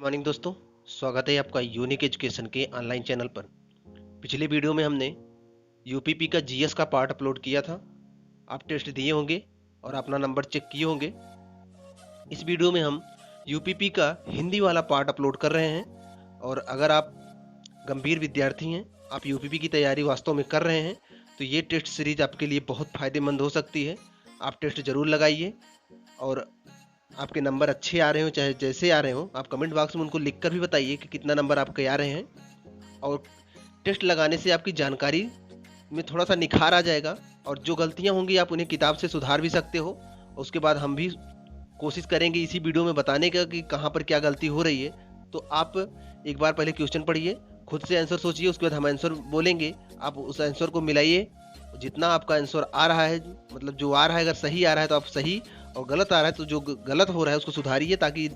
Morning दोस्तों, स्वागत है आपका यूनिक एजुकेशन के ऑनलाइन चैनल पर। पिछले वीडियो में हमने यूपीपी का जीएस का पार्ट अपलोड किया था। आप टेस्ट दिए होंगे और अपना नंबर चेक किए होंगे। इस वीडियो में हम यूपीपी का हिंदी वाला पार्ट अपलोड कर रहे हैं। और अगर आप गंभीर विद्यार्थी हैं, आप यूपीपी की तैयारी वास्तव में कर रहे हैं, तो ये टेस्ट सीरीज आपके लिए बहुत फ़ायदेमंद हो सकती है। आप टेस्ट ज़रूर लगाइए और आपके नंबर अच्छे आ रहे हो चाहे जैसे आ रहे हो, आप कमेंट बॉक्स में उनको लिखकर भी बताइए कि कितना नंबर आपके आ रहे हैं। और टेस्ट लगाने से आपकी जानकारी में थोड़ा सा निखार आ जाएगा और जो गलतियां होंगी आप उन्हें किताब से सुधार भी सकते हो। उसके बाद हम भी कोशिश करेंगे इसी वीडियो में बताने का कि कहाँ पर क्या गलती हो रही है। तो आप एक बार पहले क्वेश्चन पढ़िए, खुद से आंसर सोचिए, उसके बाद हम आंसर बोलेंगे, आप उस आंसर को मिलाइए। जितना आपका आंसर आ रहा है, मतलब जो आ रहा है, अगर सही आ रहा है तो आप सही, और गलत आ रहा है तो जो गलत हो रहा है उसको सुधारिए, ताकि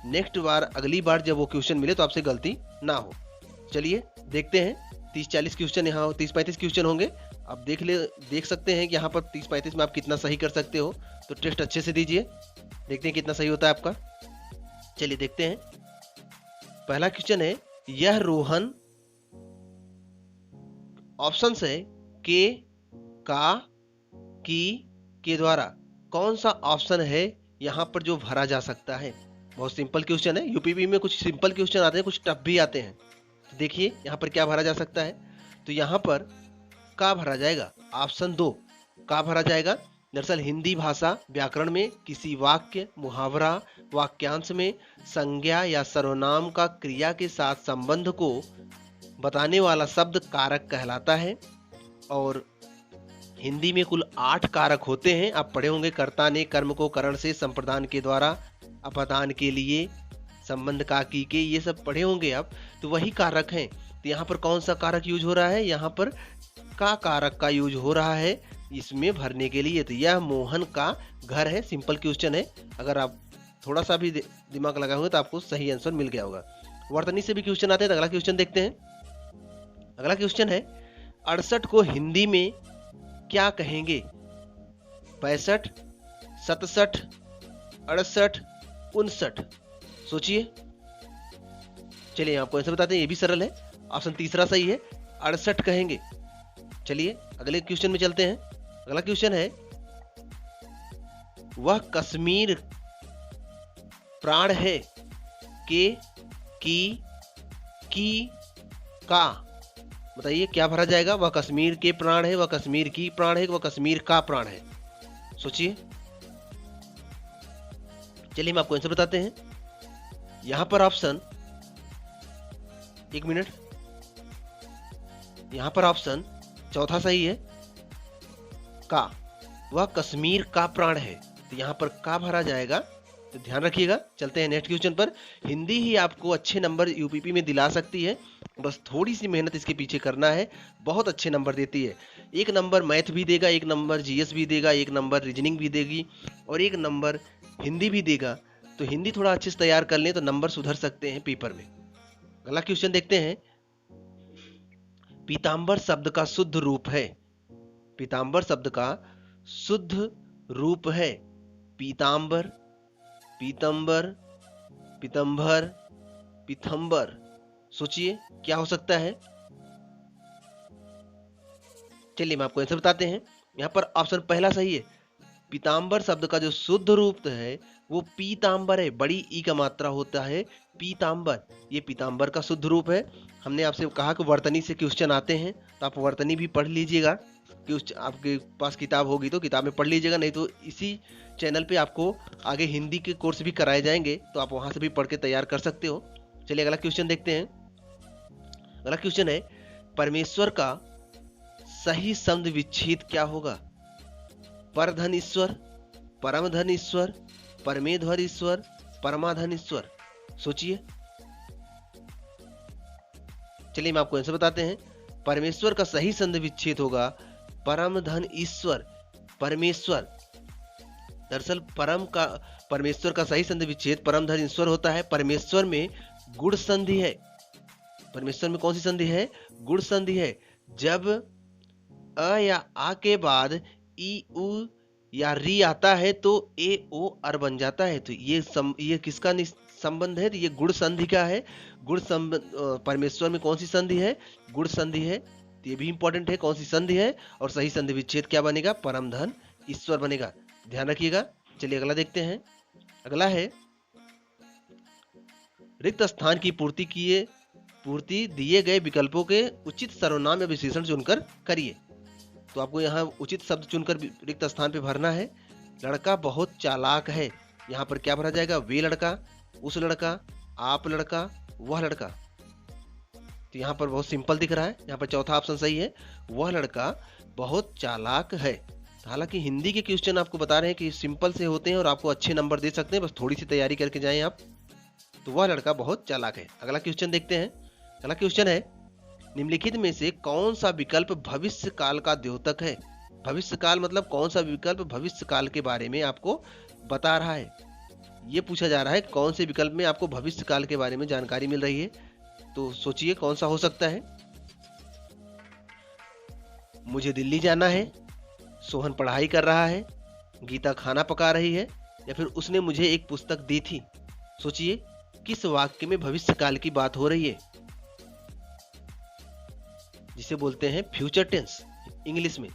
नेक्स्ट बार अगली बार जब वो क्वेश्चन मिले तो आपसे गलती ना हो। चलिए देखते हैं। 30-40 क्वेश्चन, यहाँ 30-35 क्वेश्चन होंगे। आप देख सकते हैं कि यहाँ पर 30-35 में आप कितना सही कर सकते हो। तो टेस्ट अच्छे से दीजिए, देखते हैं कितना सही होता है आपका। चलिए देखते हैं। पहला क्वेश्चन है, यह रोहन, ऑप्शन है के, का, की, के द्वारा कौन सा ऑप्शन है यहाँ पर जो भरा जा सकता है। बहुत सिंपल क्वेश्चन है। यूपीपी में कुछ सिंपल क्वेश्चन आते हैं, कुछ टफ भी आते हैं। तो देखिए यहाँ पर क्या भरा जा सकता है। तो यहाँ पर का भरा जाएगा, ऑप्शन 2 का भरा जाएगा। दरअसल हिंदी भाषा व्याकरण में किसी वाक्य, मुहावरा, वाक्यांश में संज्ञा या सर्वनाम का क्रिया के साथ संबंध को बताने वाला शब्द कारक कहलाता है। और हिंदी में कुल 8 कारक होते हैं। आप पढ़े होंगे, कर्ता ने कर्म को करण से, संप्रदान के द्वारा, अपादान के लिए, संबंध का, की के, ये सब पढ़े होंगे आप। तो वही कारक हैं। तो यहाँ पर कौन सा कारक यूज हो रहा है, यहाँ पर का कारक का यूज हो रहा है इसमें भरने के लिए। तो यह मोहन का घर है। सिंपल क्वेश्चन है, अगर आप थोड़ा सा भी दिमाग लगाए होंगे तो आपको सही आंसर मिल गया होगा। वर्तनी से भी क्वेश्चन आते हैं। तो अगला क्वेश्चन देखते हैं। अगला क्वेश्चन है, 68 को हिंदी में क्या कहेंगे। 65, 67, 68, 59। सोचिए। चलिए आपको आंसर बताते हैं, ये भी सरल है। ऑप्शन तीसरा सही है, 68 कहेंगे। चलिए अगले क्वेश्चन में चलते हैं। अगला क्वेश्चन है, वह कश्मीर प्राण है के, की, का। बताइए क्या भरा जाएगा। वह कश्मीर के प्राण है, वह कश्मीर की प्राण है, वह कश्मीर का प्राण है। सोचिए। चलिए हम आपको आंसर बताते हैं। यहां पर ऑप्शन, एक मिनट, यहां पर ऑप्शन चौथा सही है, का। वह कश्मीर का प्राण है। तो यहां पर का भरा जाएगा, तो ध्यान रखिएगा। चलते हैं नेक्स्ट क्वेश्चन पर। हिंदी ही आपको अच्छे नंबर यूपीपी में दिला सकती है, बस थोड़ी सी मेहनत इसके पीछे करना है। बहुत अच्छे नंबर देती है। 1 नंबर मैथ भी देगा, 1 नंबर जीएस भी देगा, 1 नंबर रीजनिंग भी देगी और 1 नंबर हिंदी भी देगा। तो हिंदी थोड़ा अच्छे से तैयार कर लें तो नंबर सुधर सकते हैं पेपर में। अगला क्वेश्चन देखते हैं। पीताम्बर शब्द का शुद्ध रूप है। पीताम्बर शब्द का शुद्ध रूप है पीताम्बर, पीतंबर, पीतंबर, पीथंबर। सोचिए क्या हो सकता है। चलिए हम आपको आंसर बताते हैं। यहाँ पर ऑप्शन पहला सही है। पीताम्बर शब्द का जो शुद्ध रूप है वो पीताम्बर है। बड़ी ई का मात्रा होता है पीताम्बर, ये पीताम्बर का शुद्ध रूप है। हमने आपसे कहा कि वर्तनी से क्वेश्चन आते हैं, तो आप वर्तनी भी पढ़ लीजिएगा। कि आपके पास किताब होगी तो किताब में पढ़ लीजिएगा, नहीं तो इसी चैनल पे आपको आगे हिंदी के कोर्स भी कराए जाएंगे, तो आप वहां से भी पढ़ के तैयार कर सकते हो। चलिए अगला क्वेश्चन देखते हैं। अगला क्वेश्चन है, परमेश्वर का सही शब्द विच्छेद क्या होगा। परधन ईश्वर, परमधन ईश्वर, परमेश्वर ईश्वर, परमाधन ईश्वर। सोचिए। चलिए हम आपको आंसर बताते हैं। परमेश्वर का सही शब्द विच्छेद होगा परम धन ईश्वर, परमेश्वर। दरअसल परमेश्वर का सही संधि विच्छेद परम धन ईश्वर होता है। परमेश्वर में गुण संधि है। परमेश्वर में कौन सी संधि है, गुण संधि है। जब अ या आ के बाद ई उ या री आता है तो ए ओ अर बन जाता है। तो ये किसका संबंध है? तो ये गुण संधि का है। गुण संबंध परमेश्वर में कौन सी संधि है? गुण संधि है। तो ये भी इंपॉर्टेंट है, कौन सी संधि है, और सही संधि विच्छेद क्या बनेगा? परम धन ईश्वर बनेगा, ध्यान रखिएगा। चलिए अगला देखते हैं। अगला है रिक्त स्थान की पूर्ति दिए गए विकल्पों के उचित सर्वनाम या विशेषण चुनकर करिए। तो आपको यहाँ उचित शब्द चुनकर रिक्त स्थान पे भरना है। लड़का बहुत चालाक है, यहाँ पर क्या भरा जाएगा? वे लड़का, उस लड़का, आप लड़का, वह लड़का। तो यहाँ पर बहुत सिंपल दिख रहा है, यहाँ पर चौथा ऑप्शन सही है, वह लड़का बहुत चालाक है। हालांकि हिंदी के क्वेश्चन आपको बता रहे हैं कि सिंपल से होते हैं और आपको अच्छे नंबर दे सकते हैं, बस थोड़ी सी तैयारी करके जाएं आप। तो वह लड़का बहुत चालाक है। अगला क्वेश्चन देखते हैं। अगला क्वेश्चन है निम्नलिखित में से कौन सा विकल्प भविष्य काल का द्योतक है? भविष्य काल मतलब कौन सा विकल्प भविष्य काल के बारे में आपको बता रहा है? ये पूछा जा रहा है कौन से विकल्प में आपको भविष्य काल के बारे में जानकारी मिल रही है। तो सोचिए कौन सा हो सकता है। मुझे दिल्ली जाना है, सोहन पढ़ाई कर रहा है, गीता खाना पका रही है, या फिर उसने मुझे एक पुस्तक दी थी। सोचिए किस वाक्य में भविष्य काल की बात हो रही है, जिसे बोलते हैं फ्यूचर टेंस इंग्लिश में।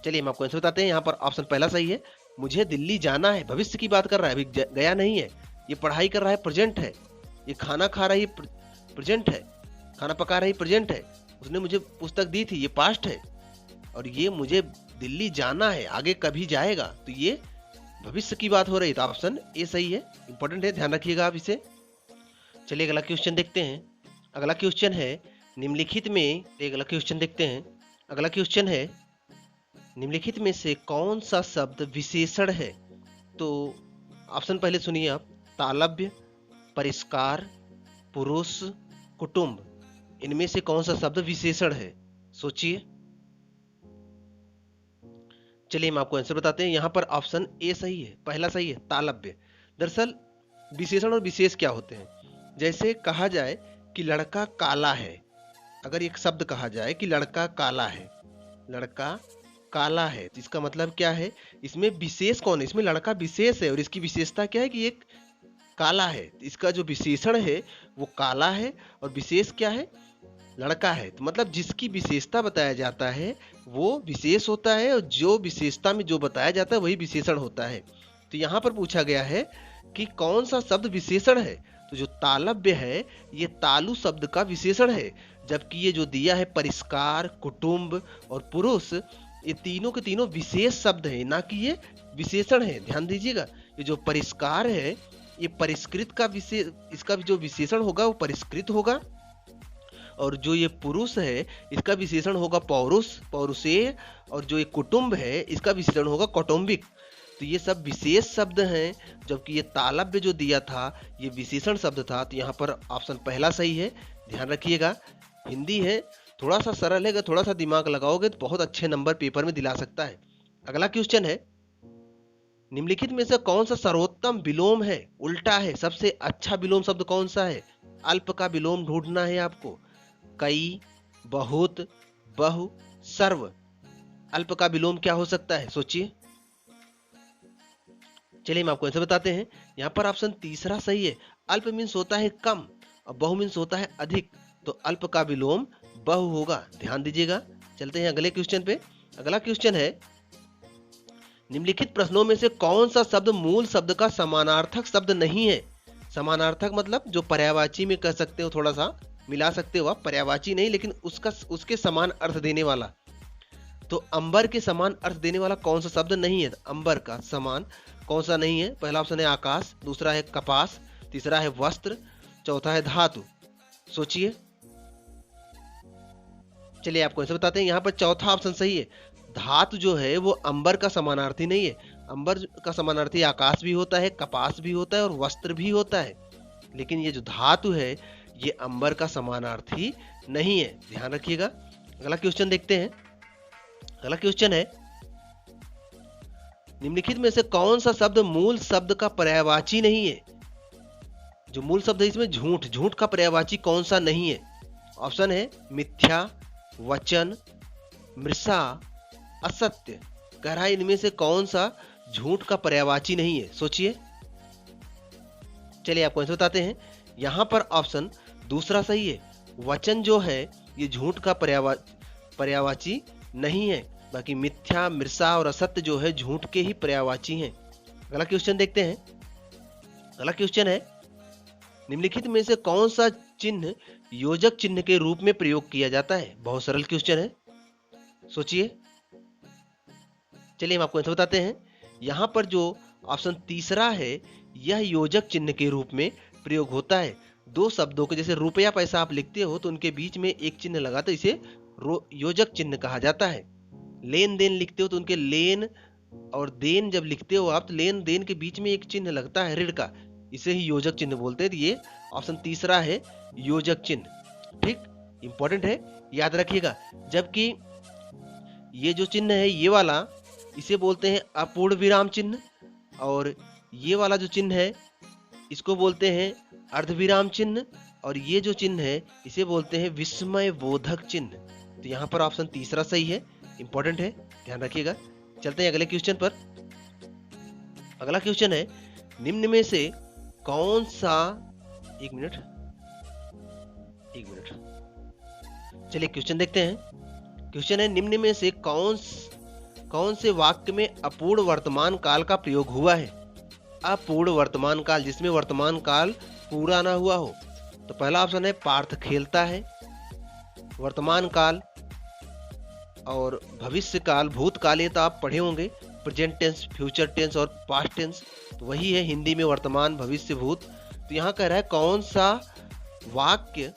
चलिए हम आपको आंसर बताते हैं। यहाँ पर ऑप्शन पहला सही है, मुझे दिल्ली जाना है, भविष्य की बात कर रहा है, अभी गया नहीं है। ये पढ़ाई कर रहा है, प्रेजेंट है। ये खाना खा रही है, प्रेजेंट है। खाना पका रही, प्रेजेंट है। उसने मुझे पुस्तक दी थी, ये पास्ट है। और ये मुझे दिल्ली जाना है, आगे कभी जाएगा, तो ये भविष्य की बात हो रही है। तो ऑप्शन ए सही है, इंपॉर्टेंट है, ध्यान रखिएगा आप इसे। चलिए अगला क्वेश्चन देखते हैं। अगला क्वेश्चन है निम्नलिखित में, अगला क्वेश्चन देखते हैं। अगला क्वेश्चन है निम्नलिखित में से कौन सा शब्द विशेषण है? तो ऑप्शन पहले सुनिए आप, तालव्य, परिष्कार, पुरुष, कुटुंब, इनमें से कौन सा शब्द विशेषण है? सोचिए। चलिए हम आपको आंसर बताते हैं। यहाँ पर ऑप्शन ए सही है, पहला सही है, तालव्य। दरअसल विशेषण और विशेष क्या होते हैं? जैसे कहा जाए कि लड़का काला है, अगर एक शब्द कहा जाए कि लड़का काला है, लड़का काला है, तो इसका मतलब क्या है? इसमें विशेष कौन है? इसमें लड़का विशेष है और इसकी विशेषता क्या है कि एक काला है। इसका जो विशेषण है वो काला है और विशेष क्या है? लड़का है। तो मतलब जिसकी विशेषता बताया जाता है वो विशेष होता है और जो विशेषता में जो बताया जाता है वही विशेषण होता है। तो यहाँ पर पूछा गया है कि कौन सा शब्द विशेषण है? तो जो तालव्य है ये तालु शब्द का विशेषण है, जबकि ये जो दिया है परिष्कार, कुटुंब और पुरुष, ये तीनों के तीनों विशेष शब्द है, ना कि ये विशेषण है। ध्यान दीजिएगा, ये जो परिष्कार है ये परिष्कृत का विशेष, इसका जो विशेषण होगा वो परिष्कृत होगा, और जो ये पुरुष है इसका विशेषण होगा पौरुष, पौरुषेय, और जो ये कुटुंब है इसका विशेषण होगा कौटुंबिक। तो ये सब विशेष शब्द हैं, जबकि ये तालव्य जो दिया था ये विशेषण शब्द था। तो यहाँ पर ऑप्शन पहला सही है, ध्यान रखिएगा। हिंदी है, थोड़ा सा सरल है, अगर थोड़ा सा दिमाग लगाओगे तो बहुत अच्छे नंबर पेपर में दिला सकता है। अगला क्वेश्चन है निम्नलिखित में से कौन सा सर्वोत्तम विलोम है? उल्टा है, सबसे अच्छा विलोम शब्द कौन सा है? अल्प का विलोम ढूंढना है आपको। कई, बहुत, बहु, सर्व, अल्प का विलोम क्या हो सकता है? सोचिए। चलिए हम आपको आंसर बताते हैं। यहाँ पर ऑप्शन तीसरा सही है, अल्प मीन्स होता है कम और बहु मीन्स होता है अधिक, तो अल्प का विलोम बहु होगा, ध्यान दीजिएगा। चलते हैं अगले क्वेश्चन पे। अगला क्वेश्चन है निम्नलिखित प्रश्नों में से कौन सा शब्द मूल शब्द का समानार्थक शब्द नहीं है? समानार्थक मतलब जो पर्यायवाची में कह सकते हो, थोड़ा सा मिला सकते हो आप, पर्यायवाची नहीं लेकिन उसके समान अर्थ देने वाला। तो अंबर के समान अर्थ देने वाला कौन सा शब्द नहीं है? अंबर का समान कौन सा नहीं है? पहला ऑप्शन है आकाश, दूसरा है कपास, तीसरा है वस्त्र, चौथा है धातु। सोचिए। चलिए आपको ऐसे बताते हैं, यहाँ पर चौथा ऑप्शन सही है। धातु जो है वो अंबर का समानार्थी नहीं है। अंबर का समानार्थी आकाश भी होता है, कपास भी होता है और वस्त्र भी होता है, लेकिन ये जो धातु है ये अंबर का समानार्थी नहीं है, ध्यान रखिएगा। अगला क्वेश्चन देखते हैं। अगला क्वेश्चन है निम्नलिखित में से कौन सा शब्द मूल शब्द का पर्यायवाची नहीं है? जो मूल शब्द है इसमें झूठ, झूठ का पर्यायवाची कौन सा नहीं है? ऑप्शन है मिथ्या, वचन, मृषा, असत्य। कह रहा है इनमें से कौन सा झूठ का पर्यायवाची नहीं है। सोचिए। चलिए आपको आंसर बताते हैं। यहां पर ऑप्शन दूसरा सही है। वचन जो है ये झूठ का पर्यायवाची नहीं है, बाकी मिथ्या, मिर्सा और असत्य जो है झूठ के ही पर्यायवाची हैं। अगला क्वेश्चन देखते हैं। अगला क्वेश्चन है, निम्नलिखित में से कौन सा चिन्ह योजक चिन्ह के रूप में प्रयोग किया जाता है? बहुत सरल क्वेश्चन है, सोचिए। चलिए हम आपको आंसर बताते हैं। यहां पर जो ऑप्शन तीसरा है यह योजक चिन्ह के रूप में प्रयोग होता है। दो शब्दों के, जैसे रुपया पैसा आप लिखते हो तो उनके बीच में एक चिन्ह लगाते, इसे योजक चिन्ह कहा जाता है। लेन देन लिखते हो तो उनके लेन और देन जब लिखते हो आप तो लेन देन के बीच में एक चिन्ह लगता है ऋण का, इसे ही योजक चिन्ह बोलते हैं। तो ये ऑप्शन तीसरा है योजक चिन्ह। ठीक, इंपॉर्टेंट है, याद रखिएगा। जबकि ये जो चिन्ह है ये वाला, इसे बोलते हैं अपूर्ण विराम चिन्ह, और ये वाला जो चिन्ह है इसको बोलते हैं अर्धविराम चिन्ह, और ये जो चिन्ह है इसे बोलते हैं विस्मय बोधक चिन्ह। तो यहाँ पर ऑप्शन तीसरा सही है, इंपॉर्टेंट है, ध्यान रखिएगा। चलते हैं अगले क्वेश्चन पर। अगला क्वेश्चन है, निम्न में से कौन सा, एक मिनट, चलिए क्वेश्चन देखते हैं। क्वेश्चन है, निम्न में से कौन से वाक्य में अपूर्ण वर्तमान काल का प्रयोग हुआ है? अपूर्ण वर्तमान काल, जिसमें वर्तमान काल पूरा ना हुआ हो। तो पहला ऑप्शन है पार्थ खेलता है। वर्तमान काल और भविष्य काल, भूतकाल ये तो आप पढ़े होंगे, प्रेजेंट टेंस, फ्यूचर टेंस और पास्ट टेंस, तो वही है हिंदी में वर्तमान, भविष्य, भूत। तो यहाँ कह रहा है कौन सा वाक्य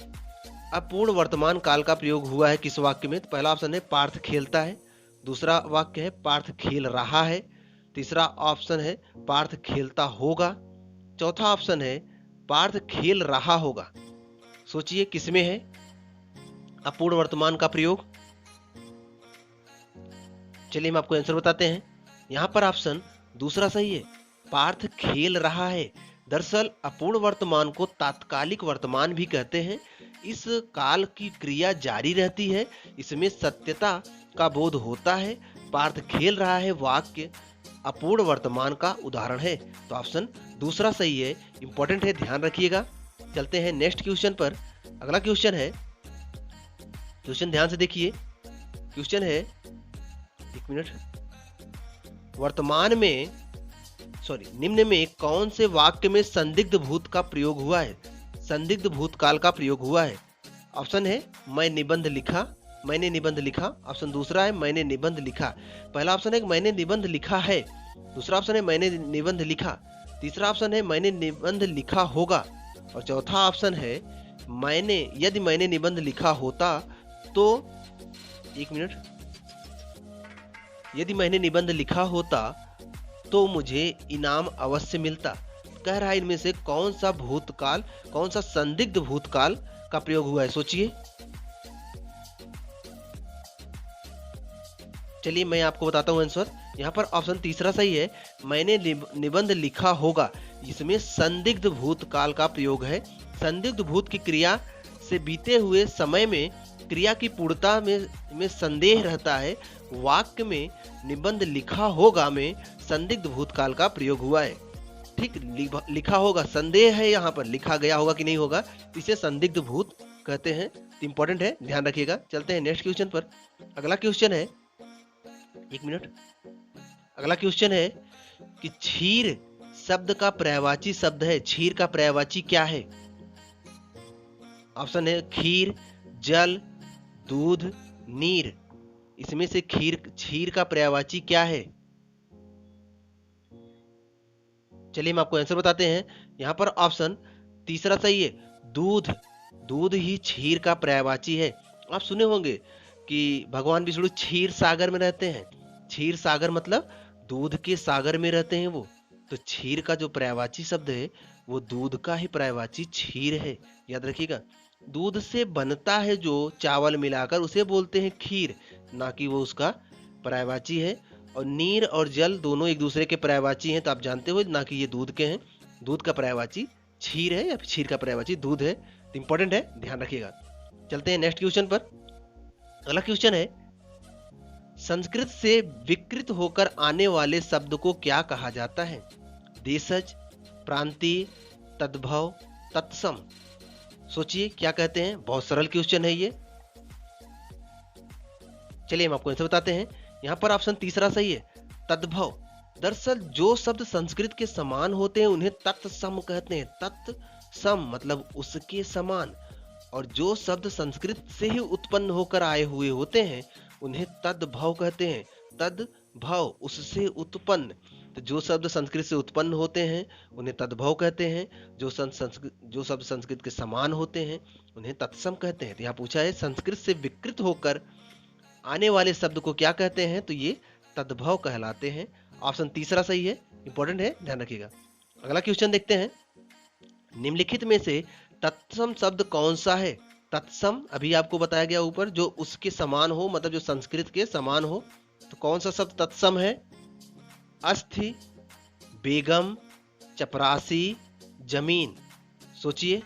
अपूर्ण वर्तमान काल का प्रयोग हुआ है, किस वाक्य में? तो पहला ऑप्शन है पार्थ खेलता है, दूसरा वाक्य है पार्थ खेल रहा है, तीसरा ऑप्शन है पार्थ खेलता होगा, चौथा ऑप्शन है पार्थ खेल रहा होगा। सोचिए किसमें है अपूर्ण वर्तमान का प्रयोग? चलिए हम आपको आंसर बताते हैं। यहां पर ऑप्शन दूसरा सही है, पार्थ खेल रहा है। दरअसल अपूर्ण वर्तमान को तात्कालिक वर्तमान भी कहते हैं। इस काल की क्रिया जारी रहती है, इसमें सत्यता का बोध होता है। पार्थ खेल रहा है वाक्य अपूर्ण वर्तमान का उदाहरण है। तो ऑप्शन दूसरा सही है, इंपॉर्टेंट है, ध्यान रखिएगा। चलते हैं नेक्स्ट क्वेश्चन पर। अगला क्वेश्चन है, क्वेश्चन ध्यान से देखिए। क्वेश्चन है, एक मिनट, निम्न में कौन से वाक्य में संदिग्ध भूत का प्रयोग हुआ है? संदिग्ध भूतकाल का प्रयोग हुआ है। ऑप्शन है मैंने निबंध लिखा, ऑप्शन दूसरा है मैंने निबंध लिखा। पहला ऑप्शन है मैंने निबंध लिखा है, दूसरा ऑप्शन है मैंने निबंध लिखा, तीसरा ऑप्शन है मैंने निबंध लिखा होगा, और चौथा ऑप्शन है यदि मैंने निबंध लिखा होता तो, एक मिनट, यदि मैंने निबंध लिखा होता तो मुझे इनाम अवश्य मिलता। कह रहा है इनमें से कौन सा भूतकाल, कौन सा संदिग्ध भूतकाल का प्रयोग हुआ है? सोचिए। चलिए मैं आपको बताता हूं आंसर। यहाँ पर ऑप्शन तीसरा सही है, मैंने निबंध लिखा होगा, इसमें संदिग्ध भूतकाल का प्रयोग है। संदिग्ध भूत की क्रिया से बीते हुए समय में क्रिया की पूर्णता में संदेह रहता है। वाक्य में निबंध लिखा होगा में संदिग्ध भूतकाल का प्रयोग हुआ है। ठीक, लिखा होगा, संदेह है यहाँ पर, लिखा गया होगा कि नहीं होगा, इसे संदिग्ध भूत कहते हैं। इंपॉर्टेंट है, ध्यान रखिएगा। चलते हैं नेक्स्ट क्वेश्चन पर। अगला क्वेश्चन है, एक मिनट, अगला क्वेश्चन है कि क्षीर शब्द का पर्यायवाची शब्द है, क्षीर का पर्यायवाची क्या है? ऑप्शन है खीर, जल, दूध, नीर। इसमें से क्षीर का पर्यायवाची क्या है? चलिए हम आपको आंसर बताते हैं। यहां पर ऑप्शन तीसरा सही है, दूध ही क्षीर का पर्यायवाची है। आप सुने होंगे कि भगवान विष्णु क्षीर सागर में रहते हैं। क्षीर सागर मतलब दूध के सागर में रहते हैं वो। तो क्षीर का जो पर्यायवाची शब्द है वो दूध का ही पर्यायवाची क्षीर है, याद रखिएगा। दूध से बनता है जो चावल मिलाकर, उसे बोलते हैं खीर, ना कि वो उसका पर्यायवाची है। और नीर और जल दोनों एक दूसरे के पर्यायवाची हैं, तो आप जानते हो ना कि ये दूध के हैं। दूध का पर्यायवाची क्षीर है या क्षीर का पर्यायवाची दूध है। इंपॉर्टेंट है, ध्यान रखिएगा। चलते हैं नेक्स्ट क्वेश्चन पर। अगला क्वेश्चन है, संस्कृत से विकृत होकर आने वाले शब्द को क्या कहा जाता है? देशज, प्रांतीय, तद्भव, तत्सम। सोचिए क्या कहते हैं। बहुत सरल क्वेश्चन है ये। चलिए हम आपको आंसर बताते हैं। यहाँ पर ऑप्शन तीसरा सही है, तद्भव। दरअसल जो शब्द संस्कृत के समान होते हैं उन्हें तत्सम कहते हैं। तत्सम मतलब उसके समान। और जो शब्द संस्कृत से ही उत्पन्न होकर आए हुए होते हैं उन्हें तद्भव कहते हैं। तद्भव उससे उत्पन्न। तो जो शब्द संस्कृत से उत्पन्न होते हैं उन्हें तद्भव कहते हैं। जो शब्द संस्कृत के समान होते हैं उन्हें तत्सम कहते हैं। तो यहाँ पूछा है संस्कृत से विकृत होकर आने वाले शब्द को क्या कहते हैं? तो ये तद्भव कहलाते हैं। ऑप्शन तीसरा सही है, इंपॉर्टेंट है, ध्यान रखिएगा। अगला क्वेश्चन देखते हैं। निम्नलिखित में से तत्सम शब्द कौन सा है? तत्सम अभी आपको बताया गया ऊपर, जो उसके समान हो, मतलब जो संस्कृत के समान हो। तो कौन सा शब्द तत्सम है? अस्थि, बेगम, चपरासी, जमीन। सोचिए।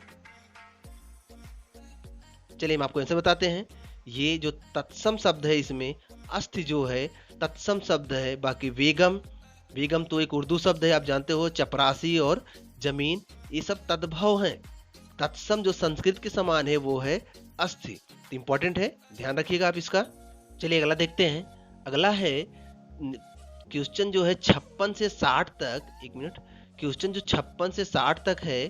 चलिए हम आपको आंसर बताते हैं। ये जो तत्सम शब्द है इसमें अस्थि जो है तत्सम शब्द है। बाकी वेगम तो एक उर्दू शब्द है, आप जानते हो। चपरासी और जमीन ये सब तद्भव हैं। तत्सम जो संस्कृत के समान है वो है अस्थि। तो इंपॉर्टेंट है, ध्यान रखिएगा आप इसका। चलिए अगला देखते हैं। अगला है क्वेश्चन जो है 56 से 60 तक। एक मिनट। क्वेश्चन जो 56 से 60 तक है,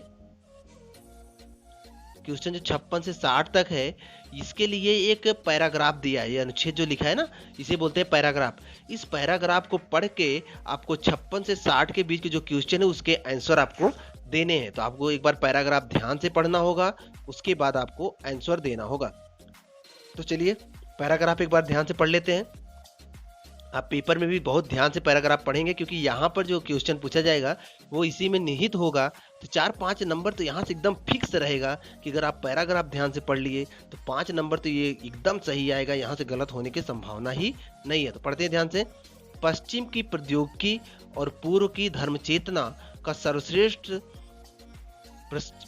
क्वेश्चन जो 56 से 60 तक है, इसके लिए एक पैराग्राफ दिया है। ये अनुच्छेद जो लिखा है ना, इसे बोलते हैं पैराग्राफ। इस पैराग्राफ को पढ़ के आपको 56 से 60 के बीच के जो क्वेश्चन है उसके आंसर आपको देने हैं। तो आपको एक बार पैराग्राफ ध्यान से पढ़ना होगा, उसके बाद आपको आंसर देना होगा। तो चलिए पैराग्राफ एक बार ध्यान से पढ़ लेते हैं। आप पेपर में भी बहुत ध्यान से पैराग्राफ पढ़ेंगे, क्योंकि यहाँ पर जो क्वेश्चन पूछा जाएगा वो इसी में निहित होगा। तो 4-5 नंबर तो यहाँ से एकदम फिक्स रहेगा कि अगर आप पैराग्राफ ध्यान से पढ़ लिए तो 5 नंबर तो ये एकदम सही आएगा। यहाँ से गलत होने की संभावना ही नहीं है। तो पढ़ते हैं ध्यान से। पश्चिम की प्रौद्योगिकी और पूर्व की धर्म चेतना का सर्वश्रेष्ठ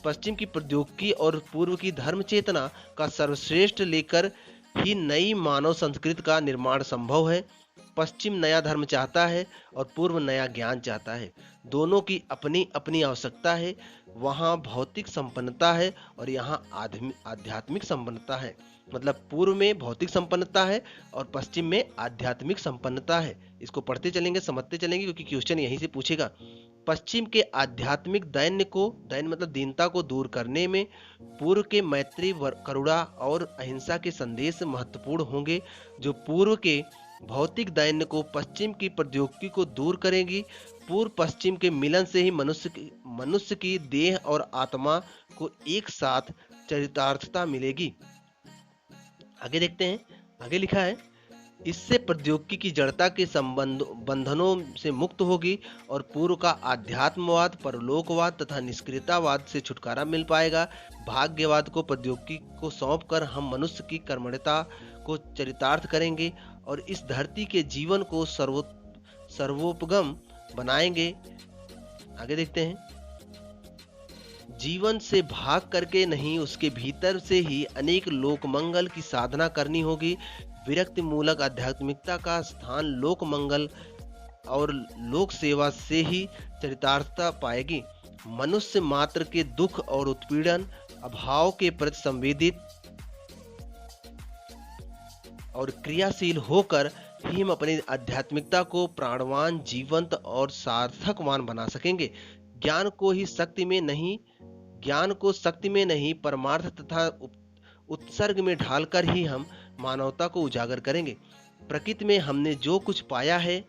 पश्चिम की प्रौद्योगिकी और पूर्व की धर्म चेतना का सर्वश्रेष्ठ लेकर ही नई मानव संस्कृति का निर्माण संभव है। पश्चिम नया धर्म चाहता है और पूर्व नया ज्ञान चाहता है। दोनों की अपनी अपनी आवश्यकता है। वहाँ भौतिक संपन्नता है और यहाँ आध्यात्मिक संपन्नता है। मतलब पूर्व में भौतिक संपन्नता है और पश्चिम में आध्यात्मिक संपन्नता है। इसको पढ़ते चलेंगे, समझते चलेंगे, क्योंकि क्वेश्चन यहीं से पूछेगा। पश्चिम के आध्यात्मिक दैन्य मतलब दीनता को दूर करने में पूर्व के मैत्री, करुणा और अहिंसा के संदेश महत्वपूर्ण होंगे, जो पूर्व के भौतिक दैन्य को पश्चिम की प्रौद्योगिकी को दूर करेगी। पूर्व पश्चिम के मिलन से ही मनुष्य की देह और आत्मा को एक साथ चरितार्थता मिलेगी। आगे देखते हैं। आगे लिखा है, इससे प्रौद्योगिकी की जड़ता के बंधनों से मुक्त होगी और पूर्व का आध्यात्मवाद, परलोकवाद तथा निष्क्रियतावाद से छुटकारा मिल पाएगा। भाग्यवाद को प्रौद्योगिकी को सौंपकर हम मनुष्य की कर्मण्यता को चरितार्थ करेंगे और इस धरती के जीवन को सर्वोपगम बनाएंगे। आगे देखते हैं। जीवन से भाग करके नहीं, उसके भीतर से ही अनेक लोक मंगल की साधना करनी होगी। विरक्ति मूलक आध्यात्मिकता का स्थान लोक मंगल और लोक सेवा से ही चरितार्थता पाएगी। मनुष्य मात्र के दुख और उत्पीड़न, अभाव के प्रति संवेदित और क्रियाशील होकर ही हम अपनी आध्यात्मिकता को प्राणवान, जीवंत और सार्थकवान बना सकेंगे। ज्ञान को शक्ति में नहीं परमार्थ तथा उत्सर्ग में ढालकर ही हम मानवता को उजागर करेंगे। प्रकृति में हमने जो कुछ पाया है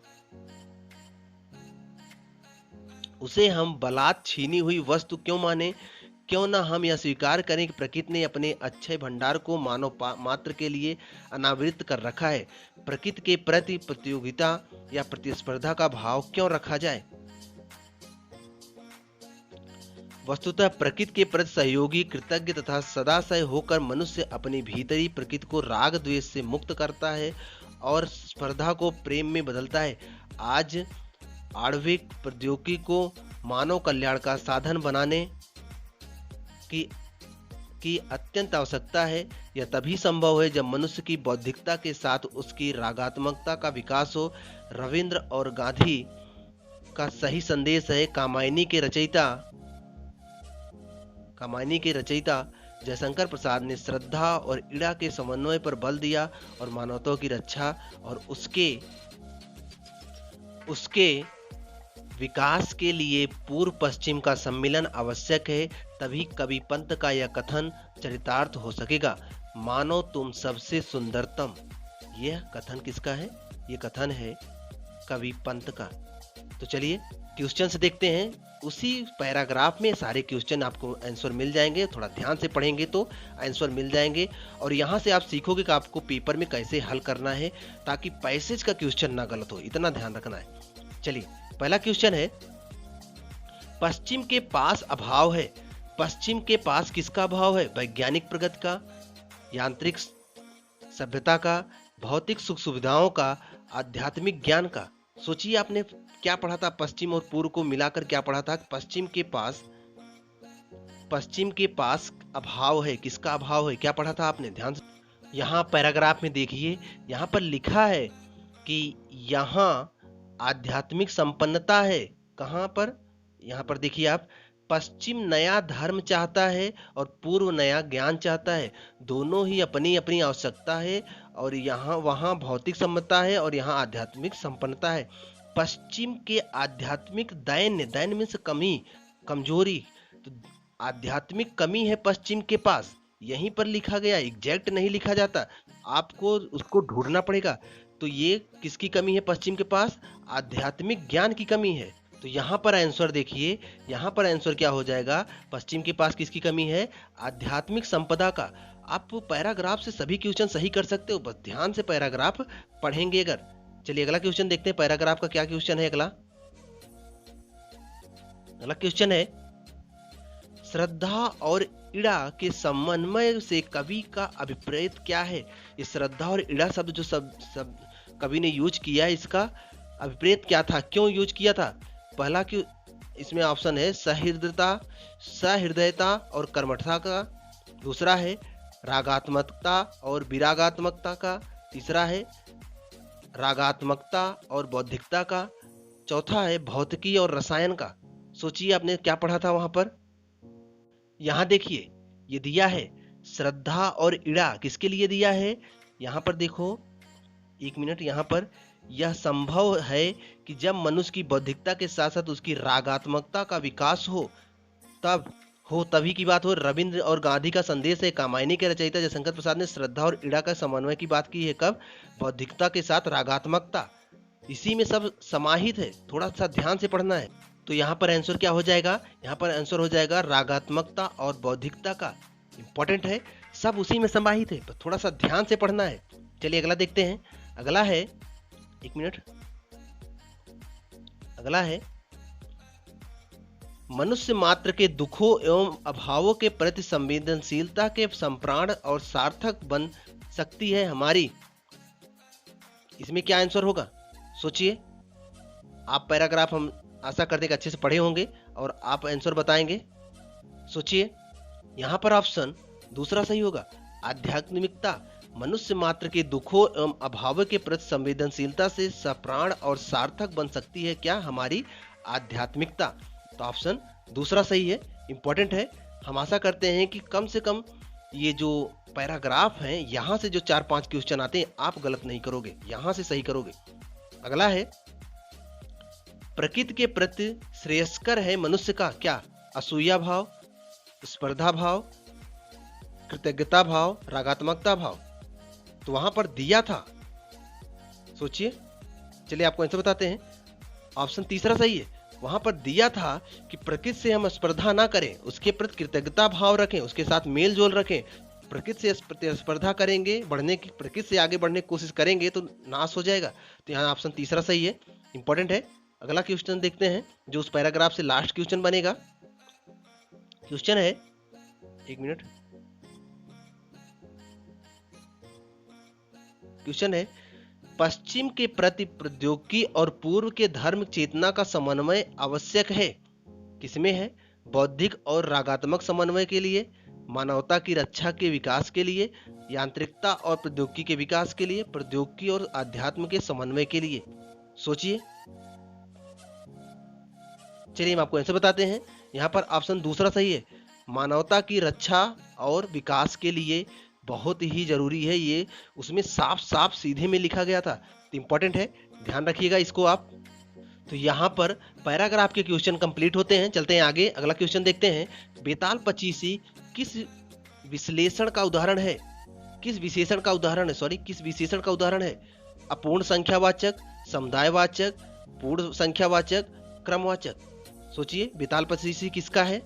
उसे हम बलात् छीनी हुई वस्तु क्यों माने? क्यों ना हम यह स्वीकार करें कि प्रकृति ने अपने अच्छे भंडार को मानव मात्र के लिए अनावृत कर रखा है। प्रकृति के प्रति प्रतियोगिता या प्रतिस्पर्धा का भाव क्यों रखा जाए? वस्तुतः प्रकृति के प्रति सहयोगी, कृतज्ञ तथा सदाशय होकर मनुष्य अपनी भीतरी प्रकृति को राग द्वेष से मुक्त करता है और स्पर्धा को प्रेम में बदलता है। आज आणविक प्रौद्योगिकी को मानव कल्याण का साधन बनाने की अत्यंत आवश्यकता है। यह तभी संभव है जब मनुष्य की बौद्धिकता के साथ उसकी रागात्मकता का विकास हो। रविंद्र और गांधी का सही संदेश है। कामायनी के रचयिता जयशंकर प्रसाद ने श्रद्धा और इड़ा के समन्वय पर बल दिया और मानवता की रक्षा और उसके विकास के लिए पूर्व पश्चिम का सम्मिलन आवश्यक है। तभी कवि पंत का यह कथन चरितार्थ हो सकेगा, मानो तुम सबसे सुंदरतम। यह कथन किसका है? यह कथन है कवि पंत का। तो चलिए क्वेश्चन से देखते हैं। उसी पैराग्राफ में सारे क्वेश्चन आपको आंसर मिल जाएंगे, थोड़ा ध्यान से पढ़ेंगे तो आंसर मिल जाएंगे। और यहाँ से आप सीखोगे कि आपको पेपर में कैसे हल करना है ताकि पैसेज का क्वेश्चन ना गलत हो, इतना ध्यान रखना है। चलिए पहला क्वेश्चन है, पश्चिम के पास अभाव है। पश्चिम के पास किसका अभाव है? वैज्ञानिक प्रगति का, यांत्रिक सभ्यता का, भौतिक सुख सुविधाओं का, आध्यात्मिक ज्ञान का। सोचिए आपने क्या पढ़ा था? पश्चिम और पूर्व को मिलाकर क्या पढ़ा था? पश्चिम के पास अभाव है। किसका अभाव है? क्या पढ़ा था आपने? ध्यान से यहाँ पैराग्राफ में देखिए, यहाँ पर लिखा है कि यहाँ आध्यात्मिक संपन्नता है। कहाँ पर? यहाँ पर देखिए आप, पश्चिम नया धर्म चाहता है और पूर्व नया ज्ञान चाहता है। दोनों ही अपनी अपनी आवश्यकता है और यहाँ वहाँ भौतिक सम्मता है और यहाँ आध्यात्मिक संपन्नता है। पश्चिम के आध्यात्मिक दैन्य मीन्स कमी, कमजोरी, तो आध्यात्मिक कमी है पश्चिम के पास। यहीं पर लिखा गया, एग्जैक्ट नहीं लिखा जाता, आपको उसको ढूंढना पड़ेगा। तो ये किसकी कमी है पश्चिम के पास? आध्यात्मिक ज्ञान की कमी है। तो यहाँ पर आंसर देखिए, यहाँ पर आंसर क्या हो जाएगा? पश्चिम के पास किसकी कमी है? आध्यात्मिक संपदा का। आप पैराग्राफ से सभी क्वेश्चन सही कर सकते हो, बस ध्यान से पैराग्राफ पढ़ेंगे अगर। चलिए अगला क्वेश्चन देखते हैं, पैराग्राफ का क्या क्वेश्चन है। अगला क्वेश्चन है, श्रद्धा और इड़ा के समन्वय से कवि का अभिप्रेत क्या है? इस श्रद्धा और इड़ा शब्द जो सब कवि ने यूज किया है, इसका अभिप्रेत क्या था? क्यों यूज किया था? पहला क्यों इसमें ऑप्शन है सहृदयता और कर्मठता का। दूसरा है रागात्मकता और विरागात्मकता का। तीसरा है रागात्मकता और बौद्धिकता का। चौथा है भौतिकी और रसायन का। सोचिए आपने क्या पढ़ा था वहां पर? यहाँ देखिए ये दिया है श्रद्धा और इड़ा किसके लिए दिया है? यहाँ पर देखो, एक मिनट, यहाँ पर यह संभव है कि जब मनुष्य की बौद्धिकता के साथ साथ उसकी रागात्मकता का विकास हो तभी की बात हो। रविंद्र और गांधी का संदेश है। कामायनी के रचयिता जयशंकर प्रसाद ने श्रद्धा और इड़ा का समन्वय की बात की है। कब? बौद्धिकता के साथ रागात्मकता, इसी में सब समाहित है, थोड़ा सा ध्यान से पढ़ना है। तो यहाँ पर आंसर क्या हो जाएगा? यहाँ पर आंसर हो जाएगा रागात्मकता और बौद्धिकता का। इंपॉर्टेंट है, सब उसी में समाहित है, थोड़ा सा ध्यान से पढ़ना है। चलिए अगला देखते हैं। अगला है, एक मिनट, अगला है, मनुष्य मात्र के दुखों एवं अभावों के प्रति संवेदनशीलता के संप्राण और सार्थक बन सकती है हमारी। इसमें क्या आंसर होगा? सोचिए आप, पैराग्राफ हम आशा करते हैं कि अच्छे से पढ़े होंगे और आप आंसर बताएंगे। सोचिए, यहां पर ऑप्शन दूसरा सही होगा, आध्यात्मिकता। मनुष्य मात्र के दुखों एवं अभावों के प्रति संवेदनशीलता से सप्राण और सार्थक बन सकती है क्या? हमारी आध्यात्मिकता। तो ऑप्शन दूसरा सही है, इंपॉर्टेंट है। हम आशा करते हैं कि कम से कम ये जो पैराग्राफ हैं, यहां से जो 4-5 क्वेश्चन आते हैं आप गलत नहीं करोगे, यहां से सही करोगे। अगला है, प्रकृति के प्रति श्रेयस्कर है मनुष्य का क्या? असूया भाव, स्पर्धा भाव, कृतज्ञता भाव, रागात्मकता भाव। तो वहां पर दिया था, सोचिए। चलिए आपको आंसर बताते हैं। ऑप्शन तीसरा सही है, वहां पर दिया था कि प्रकृति से हम स्पर्धा ना करें, उसके प्रति कृतज्ञता भाव रखें, उसके साथ मेल जोल रखें। प्रकृति से स्पर्धा करेंगे, प्रकृति से आगे बढ़ने की कोशिश करेंगे तो नाश हो जाएगा। तो यहाँ ऑप्शन तीसरा सही है, इंपॉर्टेंट है। अगला क्वेश्चन देखते हैं जो उस पैराग्राफ से लास्ट क्वेश्चन बनेगा। क्वेश्चन है, एक मिनट, क्वेश्चन है, पश्चिम के प्रति प्रौद्योगिकी और पूर्व के धर्म चेतना का समन्वय आवश्यक है। किसमें है? बौद्धिक और रागात्मक समन्वय के लिए, मानवता की रक्षा के विकास के लिए, यांत्रिकता और प्रौद्योगिकी के विकास के लिए, प्रौद्योगिकी और अध्यात्म के समन्वय के लिए। सोचिए। चलिए हम आपको आंसर बताते हैं। यहाँ पर ऑप्शन दूसरा सही है, मानवता की रक्षा और विकास के लिए बहुत ही जरूरी है। ये उसमें साफ साफ सीधे में लिखा गया था, तो इंपॉर्टेंट है, ध्यान रखिएगा इसको आप। तो यहाँ पर पैराग्राफ के क्वेश्चन कंप्लीट होते हैं। चलते हैं आगे, अगला क्वेश्चन देखते हैं। बेताल पचीसी किस विश्लेषण का उदाहरण है? किस विशेषण का उदाहरण है? किस विशेषण का उदाहरण है? अपूर्ण संख्यावाचक, समुदायवाचक, पूर्ण संख्यावाचक, क्रमवाचक। सोचिए, बेताल पचीसी किसका है?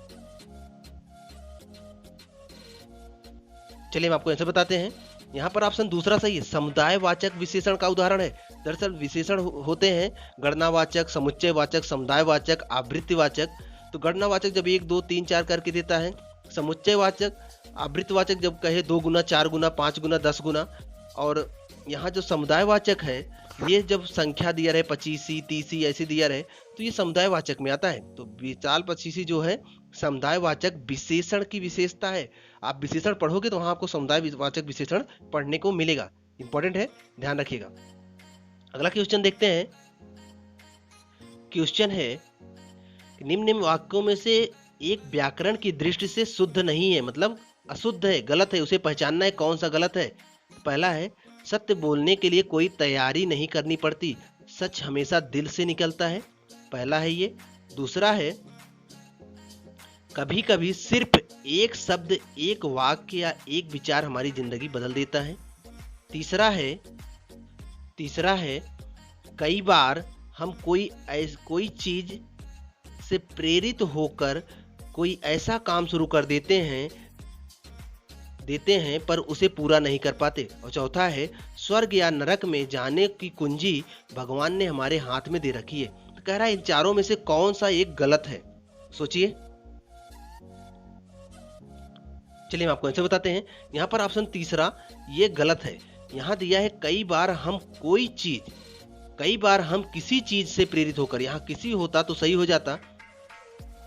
चलिए हम आपको आंसर बताते हैं। यहाँ पर ऑप्शन दूसरा सही है, समुदायवाचक विशेषण का उदाहरण है। दरअसल विशेषण होते हैं गणनावाचक, समुच्चयवाचक, समुदायवाचक, आवृत्तिवाचक। तो गणनावाचक जब 1 2 3 4 करके देता है, समुच्चयवाचक आवृत्तिवाचक जब कहे 2 गुना, 4 गुना, 5 गुना, 10 गुना। और यहाँ जो समुदायवाचक है, ये जब संख्या दिया रहे 25, 30 ऐसे दिया रहे, तो ये समुदायवाचक में आता है। तो बेताल पचीसी जो है समुदायवाचक विशेषण की विशेषता है। आप विशेषण पढ़ोगे तो वहां आपको समुदायवाचक विशेषण पढ़ने को मिलेगा। इंपॉर्टेंट है, ध्यान रखिएगा। अगला क्वेश्चन देखते हैं। क्वेश्चन है, निम्न वाक्यों में से एक व्याकरण की दृष्टि से शुद्ध नहीं है, मतलब अशुद्ध है, गलत है, उसे पहचानना है कौन सा गलत है। पहला है, सत्य बोलने के लिए कोई तैयारी नहीं करनी पड़ती, सच हमेशा दिल से निकलता है। पहला है ये। दूसरा है, कभी कभी सिर्फ एक शब्द, एक वाक्य या एक विचार हमारी जिंदगी बदल देता है। तीसरा है कई बार हम कोई चीज से प्रेरित होकर कोई ऐसा काम शुरू कर देते हैं पर उसे पूरा नहीं कर पाते। और चौथा है, स्वर्ग या नरक में जाने की कुंजी भगवान ने हमारे हाथ में दे रखी है। तो कह रहा है इन चारों में से कौन सा एक गलत है? सोचिए। चलिए हम आपको आंसर बताते हैं। यहाँ पर ऑप्शन तीसरा ये गलत है। यहाँ दिया है कई बार हम किसी चीज से प्रेरित होकर, यहाँ किसी होता तो सही हो जाता।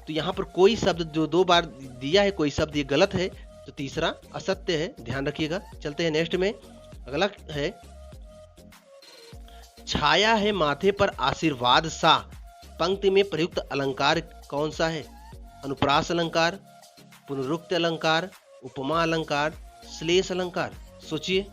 तो यहाँ पर कोई शब्द जो 2 बार दिया है, कोई शब्द, ये गलत है। तो तीसरा असत्य है, ध्यान रखिएगा। चलते हैं नेक्स्ट में। अगला है, छाया है माथे पर आशीर्वाद सा, पंक्ति में प्रयुक्त अलंकार कौन सा है? अनुप्रास अलंकार, पुनरुक्त अलंकार, उपमा अलंकार, श्लेष अलंकार। सोचिए।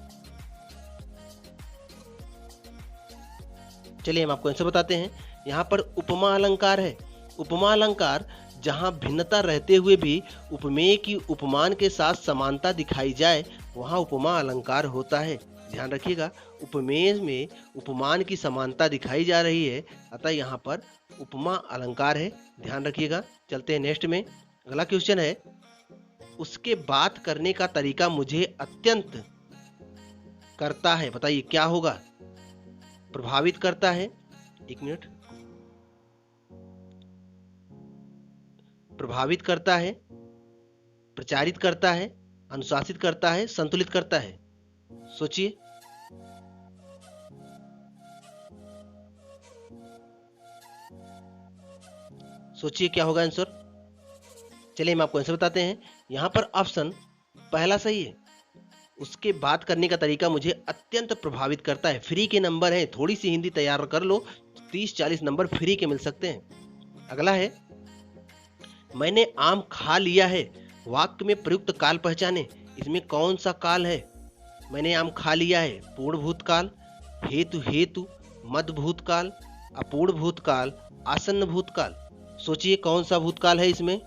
चलिए हम आपको आंसर बताते हैं। यहाँ पर उपमा अलंकार है। उपमा अलंकार जहाँ भिन्नता रहते हुए भी उपमेय की उपमान के साथ समानता दिखाई जाए, वहाँ उपमा अलंकार होता है। ध्यान रखिएगा, उपमेय में उपमान की समानता दिखाई जा रही है, अतः यहाँ पर उपमा अलंकार है। ध्यान रखिएगा। चलते हैं नेक्स्ट में। अगला क्वेश्चन है, उसके बात करने का तरीका मुझे अत्यंत करता है। बताइए क्या होगा? प्रभावित करता है, 1 मिनट, प्रभावित करता है, प्रचारित करता है, अनुशासित करता है, संतुलित करता है। सोचिए। सोचिए क्या होगा आंसर। चलिए हम आपको आंसर बताते हैं। यहाँ पर ऑप्शन पहला सही है, उसके बात करने का तरीका मुझे अत्यंत प्रभावित करता है। फ्री के नंबर है, थोड़ी सी हिंदी तैयार कर लो, 30-40 नंबर फ्री के मिल सकते हैं। अगला है, मैंने आम खा लिया है, वाक्य में प्रयुक्त काल पहचाने। इसमें कौन सा काल है? मैंने आम खा लिया है, पूर्ण भूतकाल, हेतु, मध्य भूतकाल, अपूर्ण भूतकाल, आसन्न भूतकाल। सोचिए कौन सा भूतकाल है इसमें।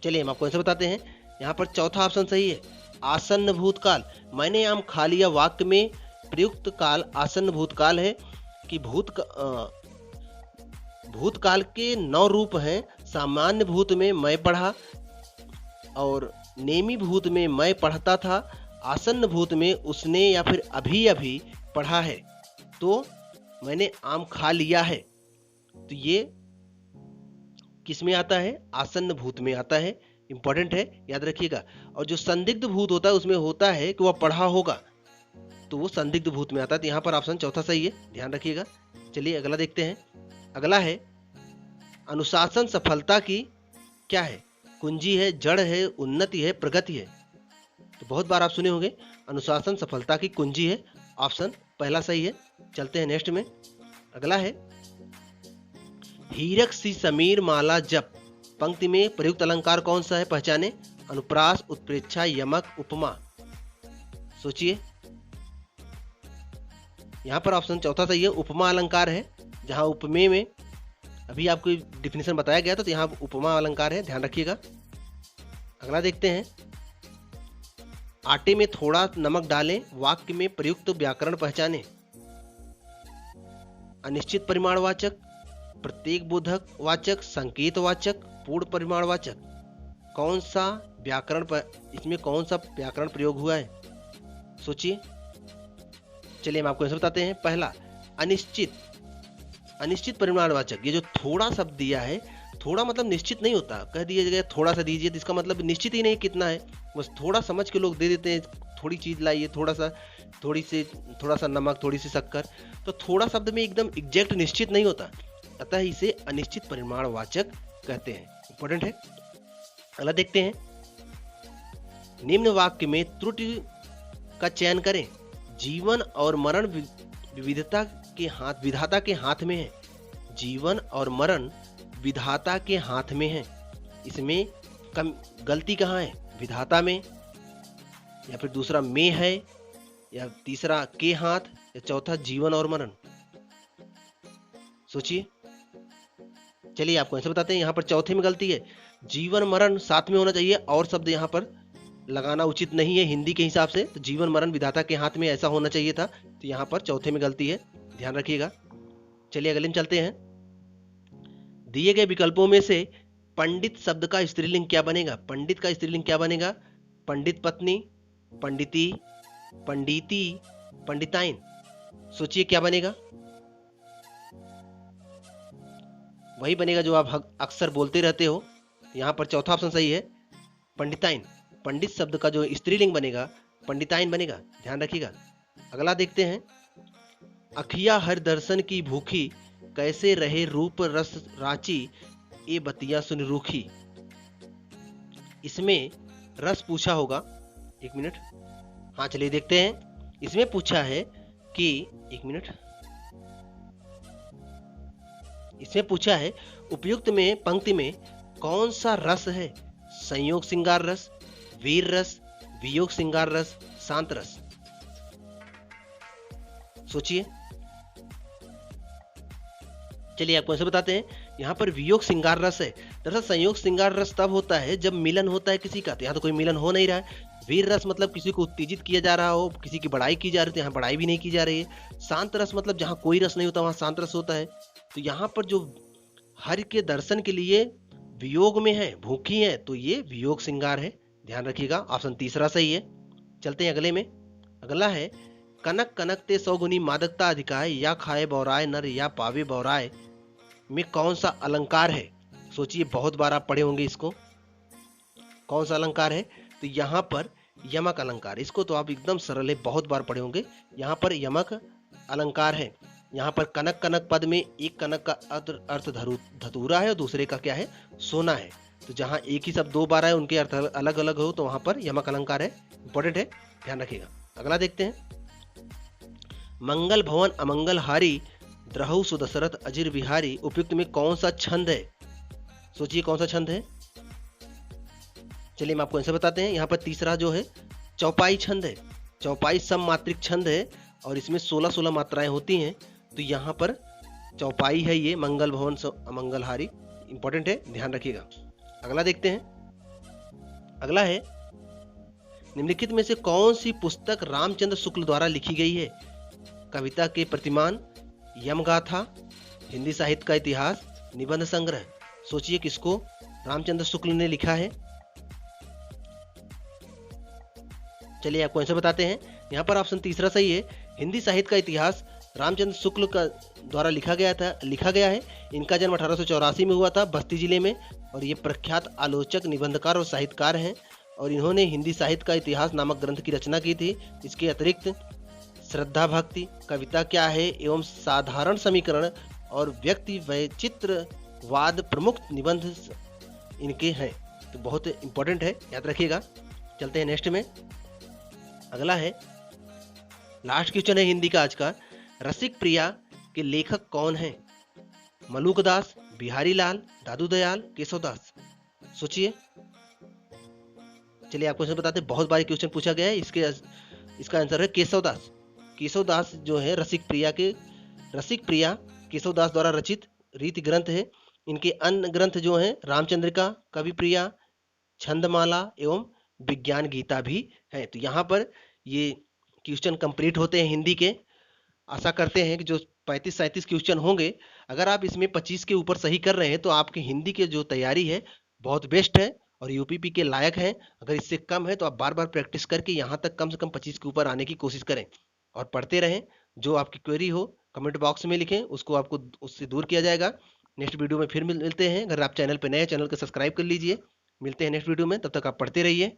चलिए हम आपको आंसर बताते हैं। यहाँ पर चौथा ऑप्शन सही है, आसन्न भूतकाल। मैंने आम खा लिया वाक्य में प्रयुक्त काल आसन्न भूतकाल है कि भूतकाल के 9 रूप हैं। सामान्य भूत में मैं पढ़ा, और नेमी भूत में मैं पढ़ता था, आसन्न भूत में उसने या फिर अभी अभी पढ़ा है। तो मैंने आम खा लिया है, तो ये किस में आता है? आसन्न भूत में आता है। इंपॉर्टेंट है, याद रखिएगा। और जो संदिग्ध भूत होता है उसमें होता है कि वह पढ़ा होगा, तो वो संदिग्ध भूत में आता है। तो यहाँ पर ऑप्शन चौथा सही है, ध्यान रखिएगा। चलिए अगला देखते हैं। अगला है, अनुशासन सफलता की क्या है? कुंजी है, जड़ है, उन्नति है, प्रगति है। तो बहुत बार आप सुने होंगे अनुशासन सफलता की कुंजी है। ऑप्शन पहला सही है। चलते हैं नेक्स्ट में। अगला है हीरक सी समीर माला जप, पंक्ति में प्रयुक्त अलंकार कौन सा है? पहचाने। अनुप्रास, उत्प्रेक्षा, यमक, उपमा। सोचिए। यहाँ पर ऑप्शन चौथा सही है, उपमा अलंकार है। जहां उपमेय में अभी आपको डिफिनेशन बताया गया था, तो यहाँ उपमा अलंकार है, ध्यान रखिएगा। अगला देखते हैं। आटे में थोड़ा नमक डालें, वाक्य में प्रयुक्त व्याकरण पहचाने। अनिश्चित परिमाणवाचक, प्रत्येक बोधक वाचक, संकेत वाचक, पूर्ण परिमाणवाचक। कौन सा व्याकरण इसमें कौन सा व्याकरण प्रयोग हुआ है? सोचिए। चलिए हम आपको आंसर बताते हैं। पहला अनिश्चित, अनिश्चित परिमाणवाचक। ये जो थोड़ा शब्द दिया है, थोड़ा मतलब निश्चित नहीं होता। कह दिया गया थोड़ा सा दीजिए, तो इसका मतलब निश्चित ही नहीं कितना है, बस थोड़ा समझ के लोग दे देते हैं। थोड़ी चीज लाइए, थोड़ा सा नमक, थोड़ी सी शक्कर। तो थोड़ा शब्द में एकदम एग्जैक्ट निश्चित नहीं होता, अतः इसे अनिश्चित परिमाणवाचक कहते हैं। इंपॉर्टेंट है। अगला देखते हैं। निम्न वाक्य में त्रुटि का चयन करें। जीवन और मरण विविधता के हाथ, विधाता के हाथ में है। जीवन और मरण विधाता के हाथ में है। इसमें गलती कहाँ है? विधाता में, या फिर दूसरा में है, या तीसरा के हाथ, या चौथा जीवन और मरण। सोचिए। चलिए आपको आंसर बताते हैं। यहाँ पर चौथे में गलती है। जीवन मरण साथ में होना चाहिए, और शब्द यहाँ पर लगाना उचित नहीं है हिंदी के हिसाब से। तो जीवन मरण विधाता के हाथ में ऐसा होना चाहिए था, तो यहाँ पर चौथे में गलती है, ध्यान रखिएगा। चलिए अगले में चलते हैं। दिए गए विकल्पों में से पंडित शब्द का स्त्रीलिंग क्या बनेगा? पंडित का स्त्रीलिंग क्या बनेगा? पंडित पत्नी, पंडिती, पंडिती, पंडिताइन। सोचिए क्या बनेगा? वही बनेगा जो आप अक्सर बोलते रहते हो। यहाँ पर चौथा ऑप्शन सही है, पंडिताइन। पंडित शब्द का जो स्त्रीलिंग बनेगा पंडिताइन बनेगा, ध्यान रखिएगा। अगला देखते हैं। अखिया हर दर्शन की भूखी, कैसे रहे रूप रस राची, ए बतिया सुन रूखी। इसमें रस पूछा होगा, एक मिनट। हाँ चलिए देखते हैं। इसमें पूछा है कि, एक मिनट, इसमें पूछा है उपयुक्त में पंक्ति में कौन सा रस है? संयोग श्रृंगार रस, वीर रस, वियोग श्रृंगार रस, शांत रस। सोचिए। चलिए आपको ऐसे बताते हैं। यहाँ पर वियोग श्रृंगार रस है। दरअसल संयोग श्रृंगार रस तब होता है जब मिलन होता है किसी का, तो यहाँ तो कोई मिलन हो नहीं रहा है। वीर रस मतलब किसी को उत्तेजित किया जा रहा हो, किसी की बड़ाई की जा रही है, तो यहाँ बड़ाई भी नहीं की जा रही है। शांत रस मतलब जहाँ कोई रस नहीं होता वहां शांत रस होता है। तो यहाँ पर जो हरि के दर्शन के लिए वियोग में है, भूखी है, तो ये वियोग श्रृंगार है, ध्यान रखिएगा। ऑप्शन तीसरा सही है। चलते हैं अगले में। अगला है कनक कनक ते सौगुनी मादकता अधिकाय, या खाए बौराय नर या पावे बौराय में कौन सा अलंकार है? सोचिए, बहुत बार आप पढ़े होंगे इसको। कौन सा अलंकार है? तो यहाँ पर यमक अलंकार। इसको तो आप एकदम सरल है, बहुत बार पढ़े होंगे। यहाँ पर यमक अलंकार है। यहाँ पर कनक कनक पद में एक कनक का अर्थ धतूरा है और दूसरे का क्या है? सोना है। तो जहाँ एक ही शब्द दो बार है, उनके अर्थ अलग अलग हो, तो वहां पर यमक अलंकार है। इंपॉर्टेंट है, ध्यान रखिएगा। अगला देखते हैं। मंगल भवन अमंगल हारी, द्रहु सुदशरथ अजिर बिहारी, उपयुक्त में कौन सा छंद है? सोचिए कौन सा छंद है। चलिए हम आपको ऐसे बताते हैं। यहाँ पर तीसरा जो है चौपाई छंद है। चौपाई सममात्रिक छंद है और इसमें 16 मात्राएं होती हैं। तो यहाँ पर चौपाई है ये, मंगल भवन अमंगल हारी। इंपॉर्टेंट है, ध्यान रखिएगा। अगला देखते हैं। अगला है निम्नलिखित में से कौन सी पुस्तक रामचंद्र शुक्ल द्वारा लिखी गई है? कविता के प्रतिमान, यमगाथा, हिंदी साहित्य का इतिहास, निबंध संग्रह। सोचिए किसको रामचंद्र शुक्ल ने लिखा है। चलिए आपको आंसर बताते हैं। यहाँ पर ऑप्शन तीसरा सही है, हिंदी साहित्य का इतिहास रामचंद्र शुक्ल का द्वारा लिखा गया है। इनका जन्म 1884 में हुआ था, बस्ती जिले में, और ये प्रख्यात आलोचक, निबंधकार और साहित्यकार हैं। और इन्होंने हिंदी साहित्य का इतिहास नामक ग्रंथ की रचना की थी। इसके अतिरिक्त श्रद्धा भक्ति, कविता क्या है एवं साधारण समीकरण और व्यक्ति वैचित्रवाद प्रमुख निबंध इनके हैं। तो बहुत इंपॉर्टेंट है, याद रखिएगा। चलते हैं नेक्स्ट में। अगला है, लास्ट क्वेश्चन है हिंदी का आज का। रसिक प्रिया के लेखक कौन है? मलुक दास, बिहारी लाल, दादू दयाल, केशव दास। सोचिए। चलिए आपको बताते हैं, बहुत बार क्वेश्चन पूछा गया है। इसका आंसर है केशव दास। केशव दास जो है रसिक प्रिया केशव दास द्वारा रचित रीति ग्रंथ है। इनके अन्य ग्रंथ जो हैं रामचंद्रिका, कवि प्रिया, छंदमाला एवं विज्ञान गीता भी है। तो यहाँ पर ये क्वेश्चन कंप्लीट होते हैं हिंदी के। आशा करते हैं कि जो 35-37 क्वेश्चन होंगे, अगर आप इसमें 25 के ऊपर सही कर रहे हैं तो आपकी हिंदी की जो तैयारी है बहुत बेस्ट है और यूपीपी के लायक है। अगर इससे कम है तो आप बार बार प्रैक्टिस करके यहाँ तक कम से कम 25 के ऊपर आने की कोशिश करें और पढ़ते रहें। जो आपकी क्वेरी हो कमेंट बॉक्स में लिखें, उसको आपको उससे दूर किया जाएगा। नेक्स्ट वीडियो में फिर मिलते हैं। अगर आप चैनल पर नए, चैनल को सब्सक्राइब कर लीजिए। मिलते हैं नेक्स्ट वीडियो में, तब तक आप पढ़ते रहिए।